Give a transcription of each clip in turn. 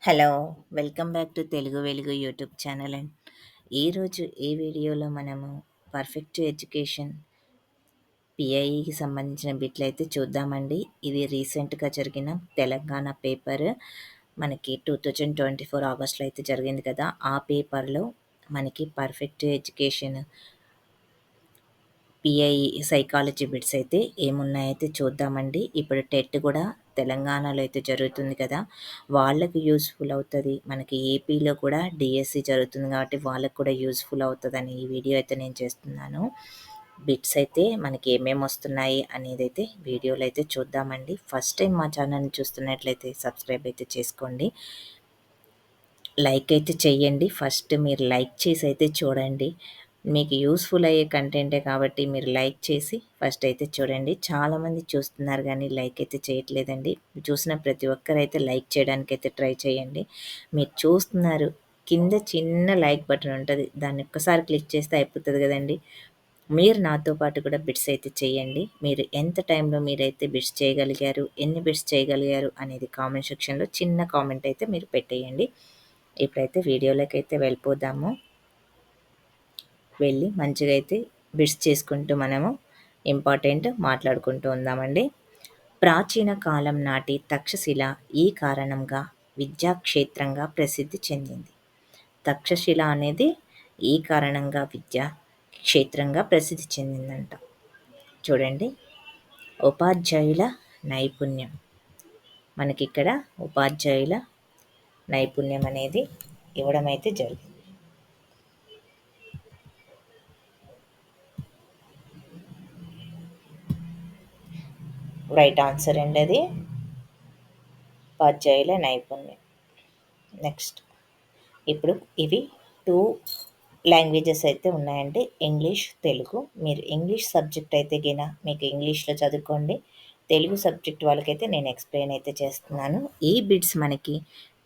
Hello! Welcome back to Telugu వెలుగు YouTube channel and ఈరోజు ఈ వీడియోలో మనము పర్ఫెక్ట్ ఎడ్యుకేషన్ పిఐఈకి సంబంధించిన బిట్లయితే చూద్దామండి. ఇది రీసెంట్‌గా జరిగిన తెలంగాణ పేపర్ మనకి 2024 ఆగస్ట్‌లో అయితే జరిగింది కదా! ఆ పేపర్‌లో మనకి perfect education PIE psychology bits అయితే ఏమున్నాయైతే చూద్దామండి. ఇప్పుడు టెట్ కూడా తెలంగాణలో అయితే జరుగుతుంది కదా! వాళ్ళకి యూజ్‌ఫుల్ అవుతది. మనకి ఏపీలో కూడా డీఎస్సీ జరుగుతుంది కాబట్టి వాళ్ళకి కూడా యూజ్‌ఫుల్ అవుతదని ఈ వీడియో అయితే నేను చేస్తున్నాను. బిట్స్ అయితే మనకి ఏమేమి వస్తున్నాయి అనేదైతే వీడియోలో అయితే చూద్దామండి. ఫస్ట్ టైం మా ఛానల్‌ని చూస్తున్నట్లయితే సబ్స్క్రైబ్ అయితే చేసుకోండి. లైక్ అయితే చెయ్యండి. ఫస్ట్ మీరు లైక్ చేసి అయితే చూడండి. మీకు యూజ్‌ఫుల్ అయ్యే కంటెంటే కాబట్టి మీరు లైక్ చేసి ఫస్ట్ అయితే చూడండి. చాలామంది చూస్తున్నారు గానీ లైక్ అయితే చేయట్లేదండి. చూసిన ప్రతి ఒక్కరైతే లైక్ చేయడానికైతే ట్రై చేయండి. మీరు చూస్తున్నారు, కింద చిన్న లైక్ బటన్ ఉంటది. దాన్ని ఒక్కసారి క్లిక్ చేస్తే అయిపోతది గదండీ! మీరు నాతో పాటు కూడా బిట్స్ అయితే చేయండి. మీరు ఎంత టైంలో మీరైతే బిట్స్ చేయగలిగారు, ఎన్ని బిట్స్ చేయగలిగారు అనేది కామెంట్ సెక్షన్‌లో చిన్న కామెంట్ అయితే మీరు పెట్టేయండి. ఇప్పుడైతే వీడియోలోకైతే వెళ్ళిపోదాము. వెళ్ళి మంచిగా అయితే బిట్స్ చేసుకుంటూ మనము ఇంపార్టెంట్ మాట్లాడుకుంటూ ఉందామండి. ప్రాచీన కాలం నాటి తక్షశిల ఈ కారణంగా విద్యాక్షేత్రంగా ప్రసిద్ధి చెందింది. తక్షశిల అనేది ఈ కారణంగా విద్యా క్షేత్రంగా ప్రసిద్ధి చెందిందంట. చూడండి, ఉపాధ్యాయుల నైపుణ్యం. మనకిక్కడ ఉపాధ్యాయుల నైపుణ్యం అనేది ఇవ్వడం అయితే జరిగింది. రైట్ ఆన్సర్ అండి అది. ఉపాధ్యాయుల నైపుణ్యం. నెక్స్ట్, ఇప్పుడు ఇవి 2 లాంగ్వేజెస్ అయితే ఉన్నాయండి. ఇంగ్లీష్, తెలుగు. మీరు ఇంగ్లీష్ సబ్జెక్ట్ అయితే మీకు ఇంగ్లీష్‌లో చదువుకోండి. తెలుగు సబ్జెక్ట్ వాళ్ళకైతే నేను ఎక్స్‌ప్లెయిన్ అయితే చేస్తున్నాను. ఈ బిట్స్ మనకి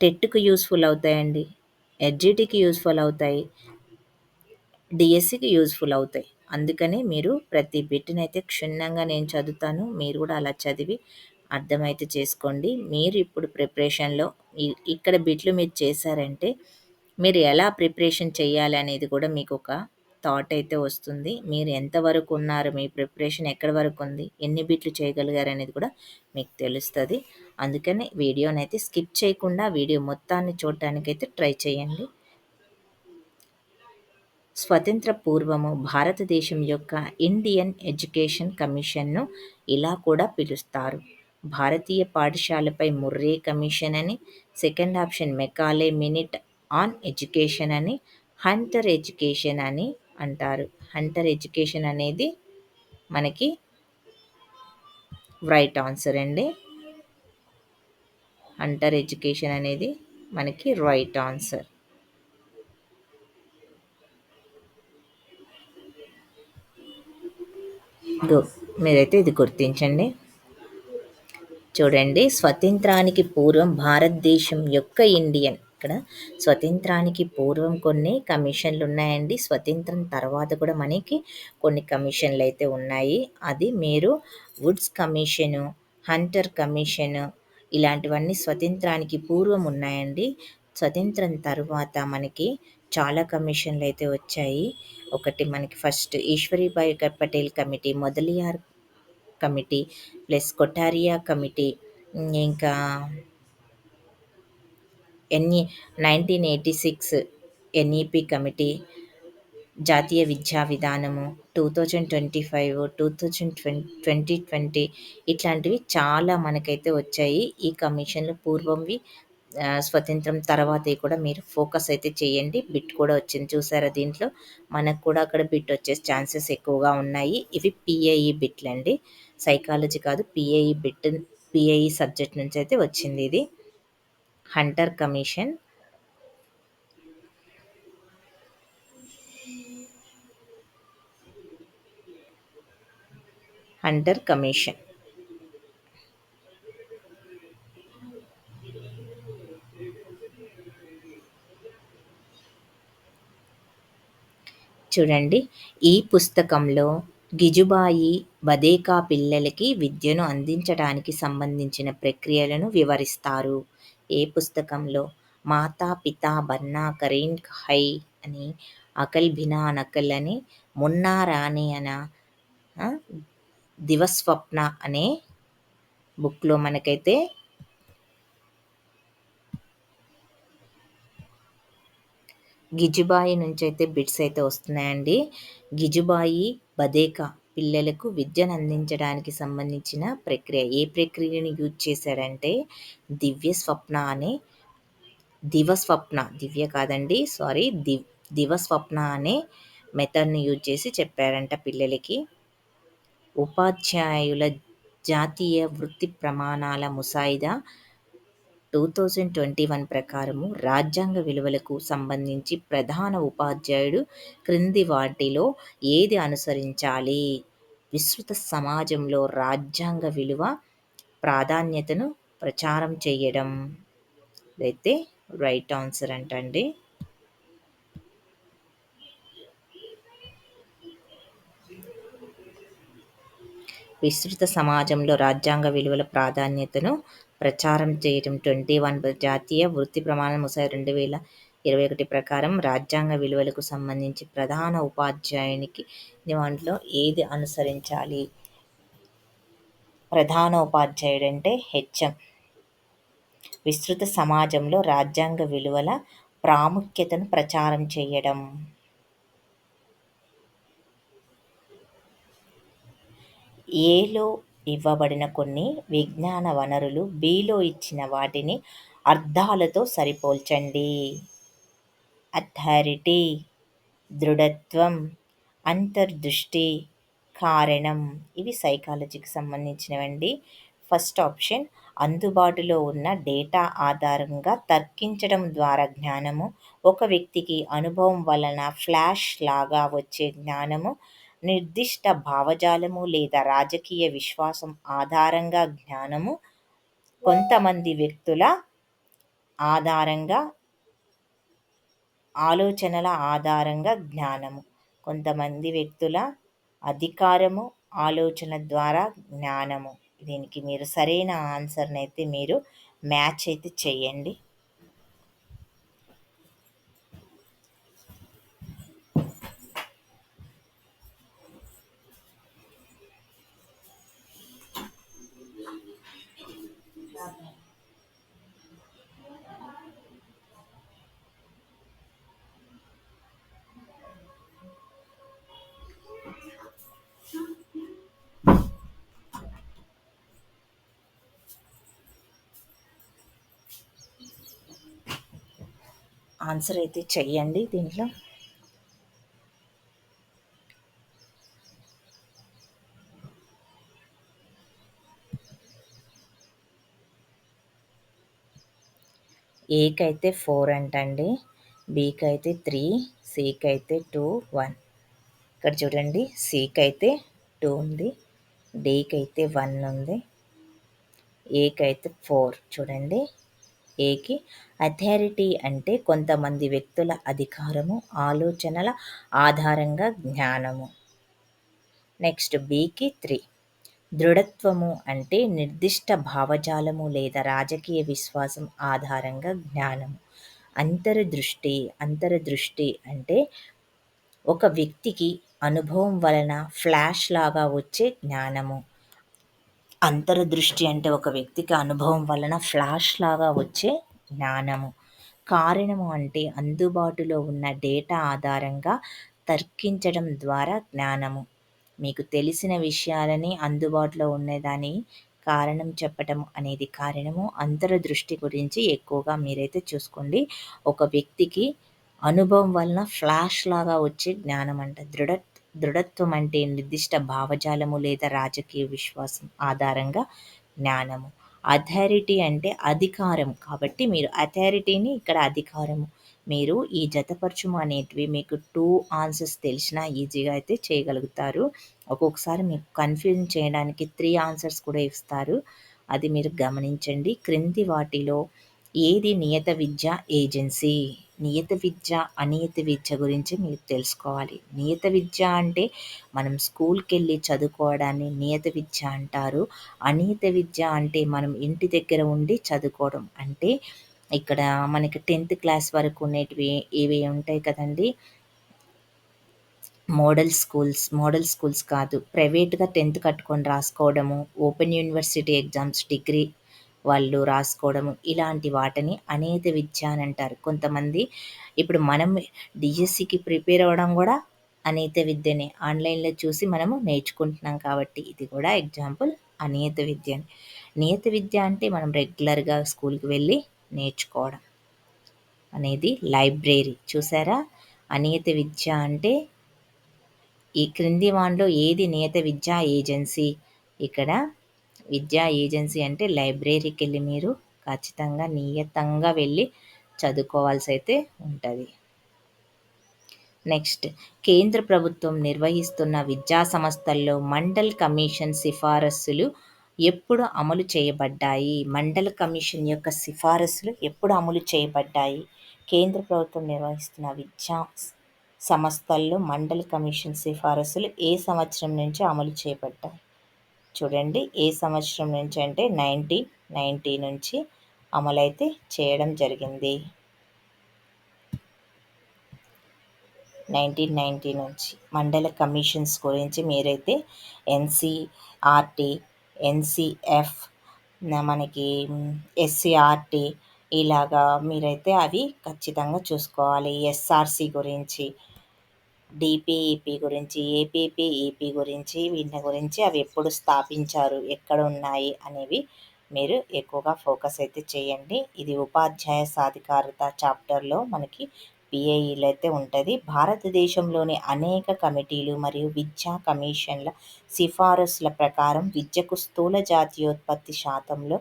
టెట్‌కి యూజ్‌ఫుల్ అవుతాయండి. ఎడ్జిటికి యూజ్‌ఫుల్ అవుతాయి. డీఎస్సీకి యూజ్‌ఫుల్ అవుతాయి. అందుకని మీరు ప్రతి బిట్‌నైతే క్షుణ్ణంగా నేను చదువుతాను. మీరు కూడా అలా చదివి అర్థమైతే చేసుకోండి. మీరు ఇప్పుడు ప్రిపరేషన్‌లో ఇక్కడ బిట్లు మీరు చేశారంటే, మీరు ఎలా ప్రిపరేషన్ చేయాలి అనేది కూడా మీకొక థాట్ అయితే వస్తుంది. మీరు ఎంతవరకు ఉన్నారు, మీ ప్రిపరేషన్ ఎక్కడి వరకు ఉంది, ఎన్ని బిట్లు చేయగలిగారనేది కూడా మీకు తెలుస్తది. అందుకని వీడియోనైతే స్కిప్ చేయకుండా వీడియో మొత్తాన్ని చూడటానికైతే ట్రై చేయండి. స్వతంత్ర పూర్వము భారతదేశం యొక్క ఇండియన్ ఎడ్యుకేషన్ కమిషన్ను ఇలా కూడా పిలుస్తారు. భారతీయ పాఠశాలపై ముర్రే కమిషన్ అని, second option Macaulay minute on education అని, హంటర్ ఎడ్యుకేషన్ అని అంటారు. హంటర్ ఎడ్యుకేషన్ అనేది మనకి రైట్ ఆన్సర్ అండి. హంటర్ ఎడ్యుకేషన్ అనేది మనకి రైట్ ఆన్సర్. గు మీరైతే ఇది గుర్తించండి. చూడండి, స్వతంత్రానికి పూర్వం భారతదేశం యొక్క ఇండియన్, ఇక్కడ స్వతంత్రానికి పూర్వం కొన్ని కమిషన్లు ఉన్నాయండి. స్వతంత్రం తర్వాత కూడా మనకి కొన్ని కమిషన్లు అయితే ఉన్నాయి. అది మీరు వుడ్స్ కమిషను, హంటర్ కమిషను ఇలాంటివన్నీ స్వతంత్రానికి పూర్వం ఉన్నాయండి. స్వతంత్రం తర్వాత మనకి చాలా కమిషన్లు అయితే వచ్చాయి. ఒకటి మనకి first Ishwaribai Patel committee, Mudaliar committee, plus Kothari committee, ఇంకా 1986 ఎన్ఈపి కమిటీ, జాతీయ విద్యా విధానము, 2025, 2020 ఇట్లాంటివి చాలా మనకైతే వచ్చాయి. ఈ కమిషన్లు పూర్వంవి, స్వతంత్రం తర్వాతవి కూడా మీరు ఫోకస్ అయితే చేయండి. బిట్ కూడా వచ్చింది చూసారా దీంట్లో. మనకు కూడా అక్కడ బిట్ వచ్చే ఛాన్సెస్ ఎక్కువగా ఉన్నాయి. ఇవి పిఐఈ బిట్లండి. సైకాలజీ కాదు, పిఐఈ బిట్, పిఐఈ సబ్జెక్ట్ నుంచి అయితే వచ్చింది ఇది. Hunter commission, Hunter commission. చూడండి, ఈ పుస్తకంలో గిజుబాయి బదేకా పిల్లలకి విద్యను అందించడానికి సంబంధించిన ప్రక్రియలను వివరిస్తారు. ఏ పుస్తకంలో? మాతా పితా బన్నా కరీన్ హై అని, అకల్ బినా నకల్ అని, మున్నా రాణి అన, ఆ, దివస్వప్న అనే బుక్లో మనకైతే గిజుబాయి నుంచి అయితే బిట్స్ అయితే వస్తున్నాయండి. గిజుబాయి బదేకా పిల్లలకు విద్యను అందించడానికి సంబంధించిన ప్రక్రియ. ఏ ప్రక్రియను యూజ్ చేశాడంటే దివ్య స్వప్న అనే దివస్వప్న దివ్య కాదండి సారీ దివస్వప్న అనే మెథడ్ని యూజ్ చేసి చెప్పారంట పిల్లలకి. ఉపాధ్యాయుల జాతీయ వృత్తి ప్రమాణాల ముసాయిదా 2021 ప్రకారము రాజ్యాంగ విలువలకు సంబంధించి ప్రధాన ఉపాధ్యాయుడు క్రింది వాటిలో ఏది అనుసరించాలి? విస్తృత సమాజంలో రాజ్యాంగ విలువ ప్రాధాన్యతను ప్రచారం చేయడం. ఇదైతే రైట్ ఆన్సర్ అంటండి. విస్తృత సమాజంలో రాజ్యాంగ విలువల ప్రాధాన్యతను ప్రచారం చేయటం 21 జాతీయ వృత్తి ప్రమాణాల ముసాయిదా 2021 ప్రకారం రాజ్యాంగ విలువలకు సంబంధించి ప్రధాన ఉపాధ్యాయునికి దాంట్లో ఏది అనుసరించాలి? ప్రధాన ఉపాధ్యాయుడు అంటే హెచ్ఎం. విస్తృత సమాజంలో రాజ్యాంగ విలువల ప్రాముఖ్యతను ప్రచారం చేయడం. ఏలో ఇవ్వబడిన కొన్ని విజ్ఞాన వనరులు బిలో ఇచ్చిన వాటిని అర్థాలతో సరిపోల్చండి. అథారిటీ, దృఢత్వం, అంతర్దృష్టి, కారణం. ఇవి సైకాలజీకి సంబంధించినవండి. ఫస్ట్ ఆప్షన్ అందుబాటులో ఉన్న డేటా ఆధారంగా తర్కించడం ద్వారా జ్ఞానము. ఒక వ్యక్తికి అనుభవం వలన ఫ్లాష్ లాగా వచ్చే జ్ఞానము. నిర్దిష్ట భావజాలము లేదా రాజకీయ విశ్వాసం ఆధారంగా జ్ఞానము. కొంతమంది వ్యక్తుల ఆధారంగా ఆలోచనల ఆధారంగా జ్ఞానము. కొంతమంది వ్యక్తుల అధికారము ఆలోచన ద్వారా జ్ఞానము. దీనికి మీరు సరైన ఆన్సర్ని అయితే మీరు మ్యాచ్ అయితే చేయండి. ఆన్సర్ అయితే చెయ్యండి దీంట్లో. ఏకి అయితే 4 అంటండి, బికి అయితే 3, సికి అయితే 2, 1. ఇక్కడ చూడండి సికి అయితే 2 ఉంది, డికి అయితే 1 ఉంది, ఏకి అయితే 4. చూడండి ఏకి అథారిటీ అంటే కొంతమంది వ్యక్తుల అధికారము ఆలోచనల ఆధారంగా జ్ఞానము. నెక్స్ట్ బికి 3. దృఢత్వము అంటే నిర్దిష్ట భావజాలము లేదా రాజకీయ విశ్వాసం ఆధారంగా జ్ఞానము. అంతర్దృష్టి అంటే ఒక వ్యక్తికి అనుభవం వలన ఫ్లాష్ లాగా వచ్చే జ్ఞానము. అంతర్దృష్టి అంటే ఒక వ్యక్తికి అనుభవం వలన ఫ్లాష్ లాగా వచ్చే జ్ఞానము. కారణము అంటే అందుబాటులో ఉన్న డేటా ఆధారంగా తర్కించడం ద్వారా జ్ఞానము. మీకు తెలిసిన విషయాలని అందుబాటులో ఉన్నదాని కారణం చెప్పటం అనేది కారణము. అంతర్దృష్టి గురించి ఎక్కువగా మీరైతే చూసుకోండి. ఒక వ్యక్తికి అనుభవం వలన ఫ్లాష్ లాగా వచ్చే జ్ఞానం అంట. దృఢత్వం అంటే నిర్దిష్ట భావజాలము లేదా రాజకీయ విశ్వాసం ఆధారంగా జ్ఞానము. అథారిటీ అంటే అధికారం, కాబట్టి మీరు అథారిటీని ఇక్కడ అధికారము. మీరు ఈ జతపరచుము అనేటివి మీకు 2 ఆన్సర్స్ తెలిసినా ఈజీగా అయితే చేయగలుగుతారు. ఒక్కొక్కసారి మీకు కన్ఫ్యూజన్ చేయడానికి 3 ఆన్సర్స్ కూడా ఇస్తారు, అది మీరు గమనించండి. క్రింది వాటిలో ఏది నియత విద్య ఏజెన్సీ? నియత విద్య అనియత విద్య గురించి మీరు తెలుసుకోవాలి. నియత విద్య అంటే మనం స్కూల్కి వెళ్ళి చదువుకోవడాన్ని నియత విద్య అంటారు. అనియత విద్య అంటే మనం ఇంటి దగ్గర ఉండి చదువుకోవడం. అంటే ఇక్కడ మనకి 10థ్ క్లాస్ వరకు ఉండేటివి ఇవి ఉంటాయి కదండీ! మోడల్ స్కూల్స్ కాదు. ప్రైవేట్‌గా 10థ్ కట్టుకొని రాసుకోవడము, ఓపెన్ యూనివర్సిటీ ఎగ్జామ్స్ డిగ్రీ వాళ్ళు రాసుకోవడము, ఇలాంటి వాటిని అనేత విద్య అని అంటారు. కొంతమంది ఇప్పుడు మనం డీఎస్సీకి ప్రిపేర్ అవ్వడం గూడా అనేత విద్యనే. ఆన్‌లైన్‌లో చూసి మనము నేర్చుకుంటున్నాం కాబట్టి ఇది కూడా ఎగ్జాంపుల్ అనేత విద్యనే. నియత విద్య అంటే మనం రెగ్యులర్‌గా స్కూల్‌కి వెళ్ళి నేర్చుకోవడం అనేది లైబ్రరీ. చూసారా? అనియత విద్య అంటే ఈ క్రింది వానిలో ఏది నియత విద్యా ఏజెన్సీ? ఇక్కడ విద్యా ఏజెన్సీ అంటే లైబ్రరీకెళ్ళి మీరు ఖచ్చితంగా నియతంగా వెళ్ళి చదువుకోవాల్సయితే ఉంటది. నెక్స్ట్ కేంద్ర ప్రభుత్వం నిర్వహిస్తున్న విద్యా సంస్థల్లో మండల్ కమిషన్ సిఫారసులు ఎప్పుడు అమలు చేయబడ్డాయి? మండల్ కమిషన్ యొక్క సిఫారసులు ఎప్పుడు అమలు చేయబడ్డాయి? కేంద్ర ప్రభుత్వం నిర్వహిస్తున్న విద్యా సంస్థల్లో మండల్ కమిషన్ సిఫారసులు ఏ సంవత్సరం నుంచి అమలు చేయబడ్డాయి? చూడండి ఏ సంవత్సరం నుంచి అంటే 1990 నుంచి అమలైతే చేయడం జరిగింది. 1990 నుంచి మండల కమిషన్స్ గురించి మీరైతే ఎన్సీఆర్టీ, ఎన్సీఎఫ్, మనకి ఎస్సీఆర్టీ ఇలాగా మీరైతే అవి ఖచ్చితంగా చూసుకోవాలి. ఎస్ఆర్సి గురించి, డిపిఈపి గురించి, ఏపీపీఈపి గురించి వీటి గురించి అవి ఎప్పుడు స్థాపించారు, ఎక్కడ ఉన్నాయి అనేవి మీరు ఎక్కువగా ఫోకస్ అయితే చేయండి. ఇది ఉపాధ్యాయ సాధికారత చాప్టర్లో మనకి పిఏఈలో అయితే ఉంటుంది. భారతదేశంలోని అనేక కమిటీలు మరియు విద్యా కమిషన్ల సిఫారసుల ప్రకారం విద్యకు స్థూల జాతీయోత్పత్తి శాతంలో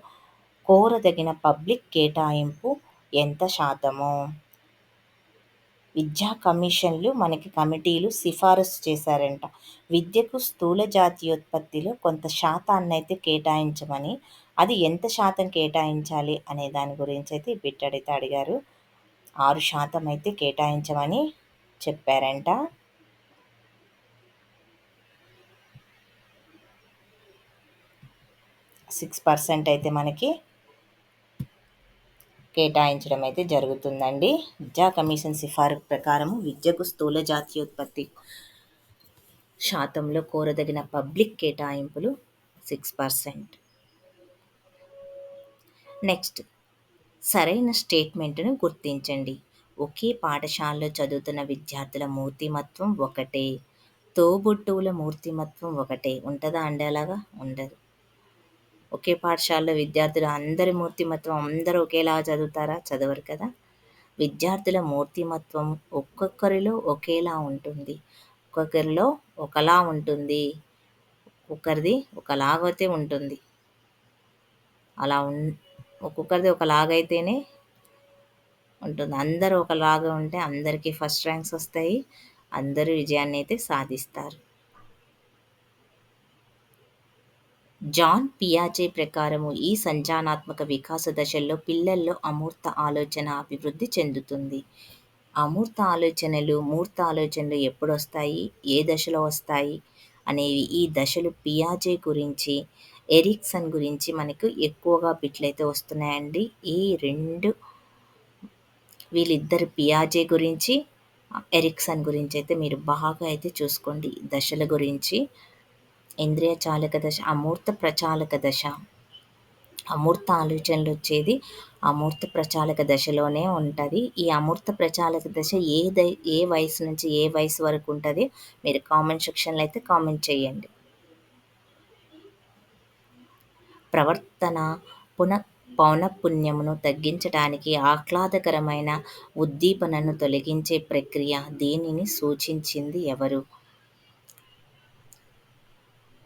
కోరదగిన పబ్లిక్ కేటాయింపు ఎంత శాతము? విద్యా కమిషన్లు మనకి కమిటీలు సిఫారసు చేశారంట. విద్యకు స్థూల జాతీయోత్పత్తిలో కొంత శాతాన్నయితే కేటాయించమని, అది ఎంత శాతం కేటాయించాలి అనే దాని గురించి అయితే ఈ బిట్ అడిగితే అడిగారు. 6% అయితే కేటాయించమని చెప్పారంట. సిక్స్ పర్సెంట్ అయితే మనకి కేటాయించడం అయితే జరుగుతుందండి. విద్యా కమిషన్ సిఫారసు ప్రకారం విద్యకు స్థూల జాతీయోత్పత్తి శాతంలో కోరదగిన పబ్లిక్ కేటాయింపులు 6%. నెక్స్ట్ సరైన స్టేట్మెంట్ను గుర్తించండి. ఒకే పాఠశాలలో చదువుతున్న విద్యార్థుల మూర్తిమత్వం ఒకటే. తోబుట్టువుల మూర్తిమత్వం ఒకటే. ఉంటుందా అండి అలాగా? ఉండదు. ఒకే పాఠశాలలో విద్యార్థులు అందరి మూర్తిమత్వం అందరూ ఒకేలా చదువుతారా? చదవరు కదా! విద్యార్థుల మూర్తిమత్వం ఒక్కొక్కరిలో ఒకేలా ఉంటుంది. ఒక్కొక్కరిలో ఒకలా ఉంటుంది. ఒక్కొక్కరిది ఒకలాగైతే ఉంటుంది. అలా ఒక్కొక్కరిది ఒకలాగైతేనే ఉంటుంది. అందరూ ఒకలాగా ఉంటే అందరికీ ఫస్ట్ ర్యాంక్స్ వస్తాయి. అందరూ విజయాన్ని అయితే సాధిస్తారు. జాన్ పియాజే ప్రకారము ఈ సంజ్ఞానాత్మక వికాస దశల్లో పిల్లల్లో అమూర్త ఆలోచన అభివృద్ధి చెందుతుంది. అమూర్త ఆలోచనలు, మూర్త ఆలోచనలు ఎప్పుడొస్తాయి? ఏ దశలో వస్తాయి? అనేవి ఈ దశలు పియాజే గురించి, ఎరిక్సన్ గురించి మనకు ఎక్కువగా బిట్లయితే వస్తున్నాయండి. ఈ వీళ్ళిద్దరు పియాజే గురించి, ఎరిక్సన్ గురించి అయితే మీరు బాగా అయితే చూసుకోండి. దశల గురించి ఇంద్రియ చాలక దశ, అమూర్త ప్రచాలక దశ. అమూర్త ఆలోచనలు వచ్చేది అమూర్త ప్రచాలక దశలోనే ఉంటుంది. ఈ అమూర్త ప్రచాలక దశ ఏ వయసు నుంచి ఏ వయసు వరకు ఉంటుంది? మీరు కామెంట్ సెక్షన్లో అయితే కామెంట్ చేయండి. ప్రవర్తన పౌనఃపున్యమును తగ్గించడానికి ఆహ్లాదకరమైన ఉద్దీపనను తొలగించే ప్రక్రియ దేనిని సూచించింది ఎవరు?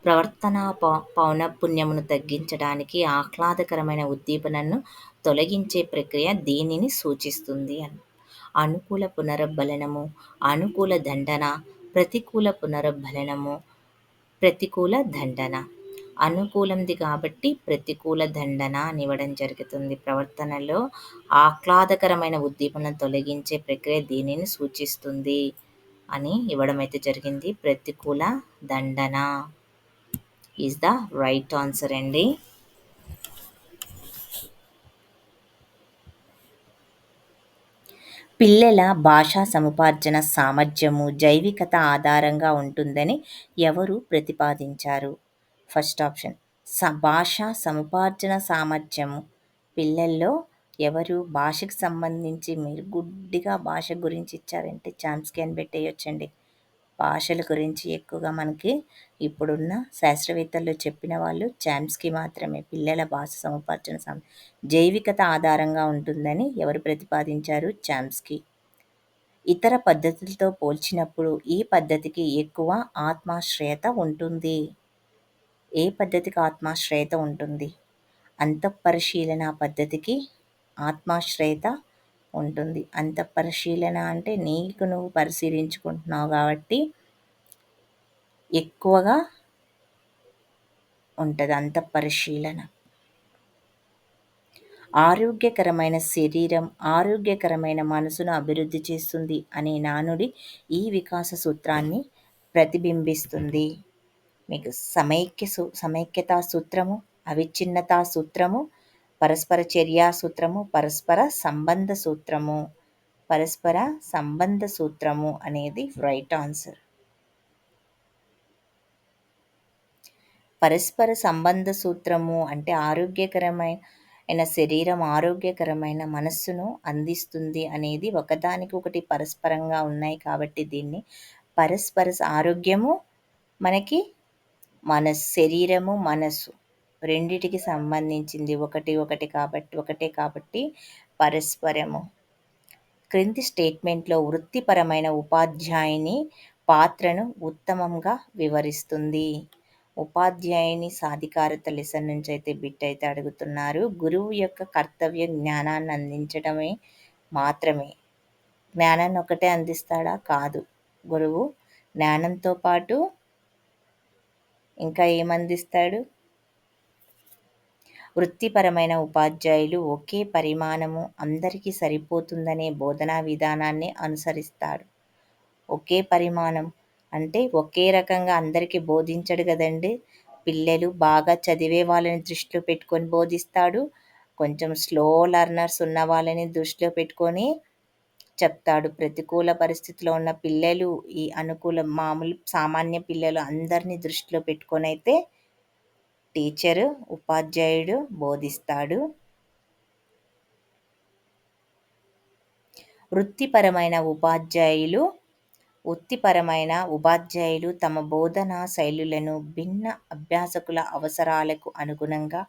ప్రవర్తనా పౌనఃపున్యమును తగ్గించడానికి ఆహ్లాదకరమైన ఉద్దీపనను తొలగించే ప్రక్రియ దేనిని సూచిస్తుంది అని. అనుకూల పునరుద్ధరణము, అనుకూల దండన, ప్రతికూల పునరుద్ధరణము, ప్రతికూల దండన. అనుకూలంది కాబట్టి ప్రతికూల దండన అని ఇవ్వడం జరుగుతుంది. ప్రవర్తనలో ఆహ్లాదకరమైన ఉద్దీపనను తొలగించే ప్రక్రియ దేనిని సూచిస్తుంది అని ఇవ్వడం అయితే జరిగింది. ప్రతికూల దండన ఈజ్ ద రైట్ ఆన్సర్ అండి. పిల్లల భాషా సముపార్జన సామర్థ్యము జైవికత ఆధారంగా ఉంటుందని ఎవరు ప్రతిపాదించారు? ఫస్ట్ ఆప్షన్ భాషా సముపార్జన సామర్థ్యము పిల్లల్లో ఎవరు భాషకు సంబంధించి మీరు గుడ్డిగా భాష గురించి ఇచ్చారంటే చామ్స్కీ అని పెట్టేయొచ్చండి. భాషల గురించి ఎక్కువగా మనకి ఇప్పుడున్న శాస్త్రవేత్తలు చెప్పిన వాళ్ళు చామ్స్కీ మాత్రమే. పిల్లల భాష సముపార్జన జైవికత ఆధారంగా ఉంటుందని ఎవరు ప్రతిపాదించారు? చామ్స్కీ. ఇతర పద్ధతులతో పోల్చినప్పుడు ఈ పద్ధతికి ఎక్కువ ఆత్మాశ్రయత ఉంటుంది. ఏ పద్ధతికి ఆత్మాశ్రయత ఉంటుంది? అంతఃపరిశీలన పద్ధతికి ఆత్మాశ్రయత ఉంటుంది. అంతఃపరిశీలన అంటే నీకు నువ్వు పరిశీలించుకుంటున్నావు కాబట్టి ఎక్కువగా ఉంటది అంతఃపరిశీలన. ఆరోగ్యకరమైన శరీరం ఆరోగ్యకరమైన మనసును అభివృద్ధి చేస్తుంది అనే నానుడి ఈ వికాస సూత్రాన్ని ప్రతిబింబిస్తుంది. మీకు సమైక్యతా సూత్రము, అవిచ్ఛిన్నతా సూత్రము, పరస్పర చర్యా సూత్రము, పరస్పర సంబంధ సూత్రము. పరస్పర సంబంధ సూత్రము అనేది రైట్ ఆన్సర్. పరస్పర సంబంధ సూత్రము అంటే ఆరోగ్యకరమైన శరీరం ఆరోగ్యకరమైన మనస్సును అందిస్తుంది అనేది ఒకదానికొకటి పరస్పరంగా ఉన్నాయి కాబట్టి దీన్ని పరస్పర ఆరోగ్యము మనకి శరీరము మనస్సు రెండిటికి సంబంధించింది ఒకటే కాబట్టి పరస్పరము. క్రింది స్టేట్మెంట్లో వృత్తిపరమైన ఉపాధ్యాయుని పాత్రను ఉత్తమంగా వివరిస్తుంది. ఉపాధ్యాయుని సాధికారత లెసన్ నుంచి అయితే బిట్ అయితే అడుగుతున్నారు. గురువు యొక్క కర్తవ్యం జ్ఞానాన్ని అందించడమే మాత్రమే. జ్ఞానాన్ని ఒకటే అందిస్తాడా? కాదు. గురువు జ్ఞానంతో పాటు ఇంకా ఏమందిస్తాడు? వృత్తిపరమైన ఉపాధ్యాయులు ఒకే పరిమాణము అందరికీ సరిపోతుందనే బోధనా విధానాన్ని అనుసరిస్తాడు. ఒకే పరిమాణం అంటే ఒకే రకంగా అందరికీ బోధించడు కదండి. పిల్లలు బాగా చదివే వాళ్ళని దృష్టిలో పెట్టుకొని బోధిస్తాడు. కొంచెం స్లో లెర్నర్స్ ఉన్న వాళ్ళని దృష్టిలో పెట్టుకొని చెప్తాడు. ప్రతికూల పరిస్థితిలో ఉన్న పిల్లలు, ఈ అనుకూల మామూలు సామాన్య పిల్లలు అందరినీ దృష్టిలో పెట్టుకొనైతే టీచరు, ఉపాధ్యాయుడు బోధిస్తాడు. వృత్తిపరమైన ఉపాధ్యాయులు తమ బోధనా శైలులను భిన్న అభ్యాసకుల అవసరాలకు అనుగుణంగా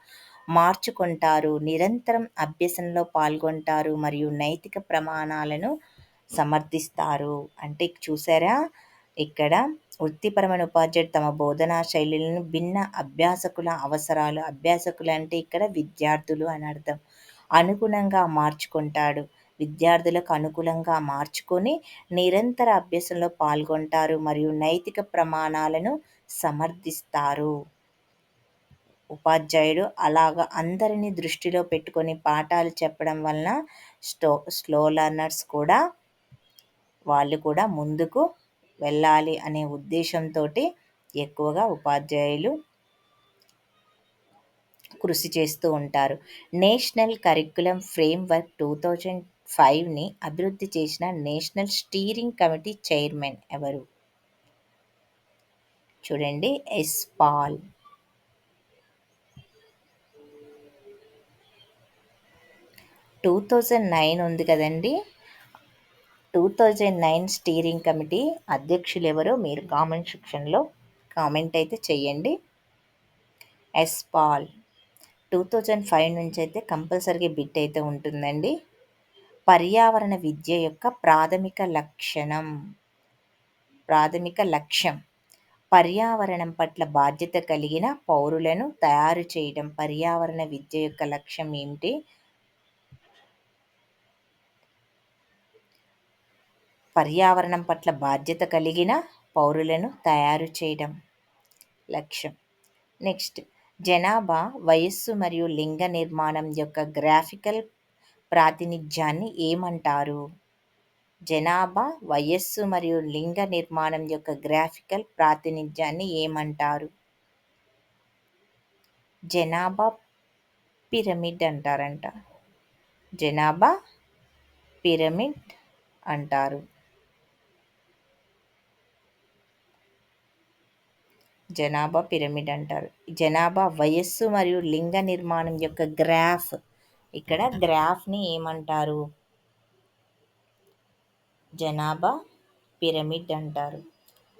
మార్చుకుంటారు. నిరంతరం అభ్యసనలో పాల్గొంటారు మరియు నైతిక ప్రమాణాలను సమర్థిస్తారు. అంటే చూసారా, ఇక్కడ వృత్తిపరమైన ఉపాధ్యాయుడు తమ బోధనా శైలులను భిన్న అభ్యాసకులు అంటే ఇక్కడ విద్యార్థులు అని అర్థం, అనుగుణంగా మార్చుకుంటాడు. విద్యార్థులకు అనుకూలంగా మార్చుకొని నిరంతర అభ్యాసంలో పాల్గొంటారు మరియు నైతిక ప్రమాణాలను సమర్థిస్తారు. ఉపాధ్యాయుడు అలాగ అందరినీ దృష్టిలో పెట్టుకొని పాఠాలు చెప్పడం వలన స్లో లెర్నర్స్ కూడా వాళ్ళు కూడా ముందుకు వెళ్ళాలి అనే ఉద్దేశంతో ఎక్కువగా ఉపాధ్యాయులు కృషి చేస్తూ ఉంటారు. నేషనల్ కరిక్యులం ఫ్రేమ్వర్క్ 2005ని అభివృద్ధి చేసిన నేషనల్ స్టీరింగ్ కమిటీ చైర్మన్ ఎవరు? చూడండి, ఎస్ పాల్. 2009 ఉంది కదండి. 2009 స్టీరింగ్ కమిటీ అధ్యక్షులు ఎవరో మీరు కామెంట్ సెక్షన్లో కామెంట్ అయితే చెయ్యండి. Yes Paul. 2005 నుంచి అయితే కంపల్సరీగా బిట్ అయితే ఉంటుందండి. పర్యావరణ విద్య యొక్క ప్రాథమిక లక్ష్యం పర్యావరణం పట్ల బాధ్యత కలిగిన పౌరులను తయారు చేయడం. పర్యావరణ విద్య యొక్క లక్ష్యం ఏమిటి? పర్యావరణం పట్ల బాధ్యత కలిగిన పౌరులను తయారు చేయడం లక్ష్యం. నెక్స్ట్, జనాభా, వయస్సు మరియు లింగ నిర్మాణం యొక్క గ్రాఫికల్ ప్రాతినిధ్యాన్ని ఏమంటారు? జనాభా, వయస్సు మరియు లింగ నిర్మాణం యొక్క గ్రాఫికల్ ప్రాతినిధ్యాన్ని ఏమంటారు? జనాభా పిరమిడ్ అంటారంట. జనాభా పిరమిడ్ అంటారు? జనాభా పిరమిడ్ అంటారు. జనాభా వయస్సు మరియు లింగ నిర్మాణం యొక్క గ్రాఫ్. ఇక్కడ గ్రాఫ్‌ని ఏమంటారు? జనాభా పిరమిడ్ అంటారు.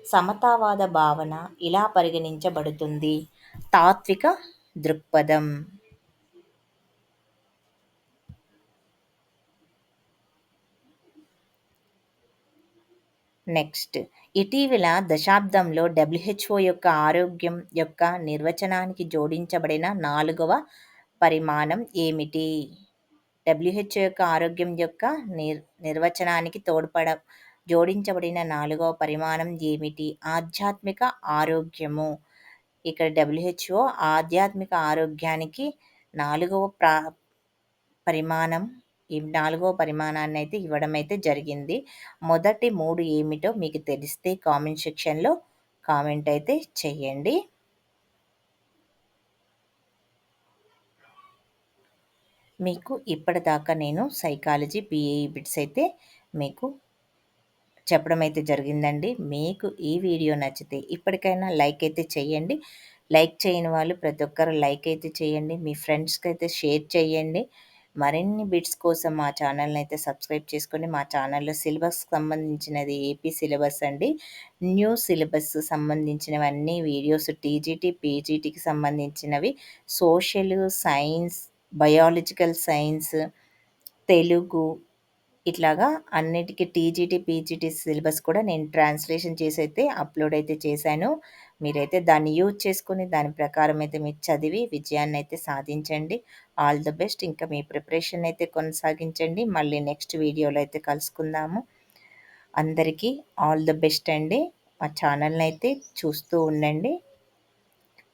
సమతావాద భావన ఇలా పరిగణించబడుతుంది. తాత్విక దృక్పథం. నెక్స్ట్, ఇటీవల దశాబ్దంలో డబ్ల్యూహెచ్ఓ యొక్క ఆరోగ్యం యొక్క నిర్వచనానికి జోడించబడిన 4వ పరిమాణం ఏమిటి? డబ్ల్యూహెచ్ఓ యొక్క ఆరోగ్యం యొక్క నిర్వచనానికి జోడించబడిన 4వ పరిమాణం ఏమిటి? ఆధ్యాత్మిక ఆరోగ్యము. ఇక్కడ డబ్ల్యూహెచ్ఓ ఆధ్యాత్మిక ఆరోగ్యానికి 4వ పరిమాణం ఈ 4వ పరిమాణాన్నయితే ఇవ్వడమైతే జరిగింది. మొదటి 3 ఏమిటో మీకు తెలిస్తే కామెంట్ సెక్షన్‌లో కామెంట్ అయితే చేయండి. మీకు ఇప్పటిదాకా నేను సైకాలజీ, బీఏఈ బిట్స్ అయితే మీకు చెప్పడం అయితే జరిగిందండి. మీకు ఈ వీడియో నచ్చితే ఇప్పటికైనా లైక్ అయితే చేయండి. లైక్ చేయని వాళ్ళు ప్రతి ఒక్కరు లైక్ అయితే చేయండి. మీ ఫ్రెండ్స్‌కైతే షేర్ చేయండి. మరిన్ని బిట్స్ కోసం మా ఛానల్‌ని అయితే సబ్స్క్రైబ్ చేసుకోండి. మా ఛానల్‌లో సిలబస్‌కి సంబంధించినది ఏపీ సిలబస్ అండి. న్యూ సిలబస్ సంబంధించినవన్నీ వీడియోస్ టీజీటీ, పీజీటీకి సంబంధించినవి, social, science, biological science, Telugu ఇట్లాగా అన్నిటికి టీజీటీ, పీజీటీ సిలబస్ కూడా నేను ట్రాన్స్‌లేషన్ చేసైతే అప్‌లోడ్ అయితే చేశాను. మీరైతే దాన్ని యూజ్ చేసుకొని దాని ప్రకారం అయితే మీరు చదివి విజయాన్నయితే సాధించండి. All the best. ఇంకా మీ ప్రిపరేషన్ అయితే కొనసాగించండి. మళ్ళీ నెక్స్ట్ వీడియోలో అయితే కలుసుకుందాము. అందరికీ ఆల్ ది బెస్ట్ అండి. మా ఛానల్‌నయితే చూస్తూ ఉండండి.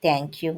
Thank you.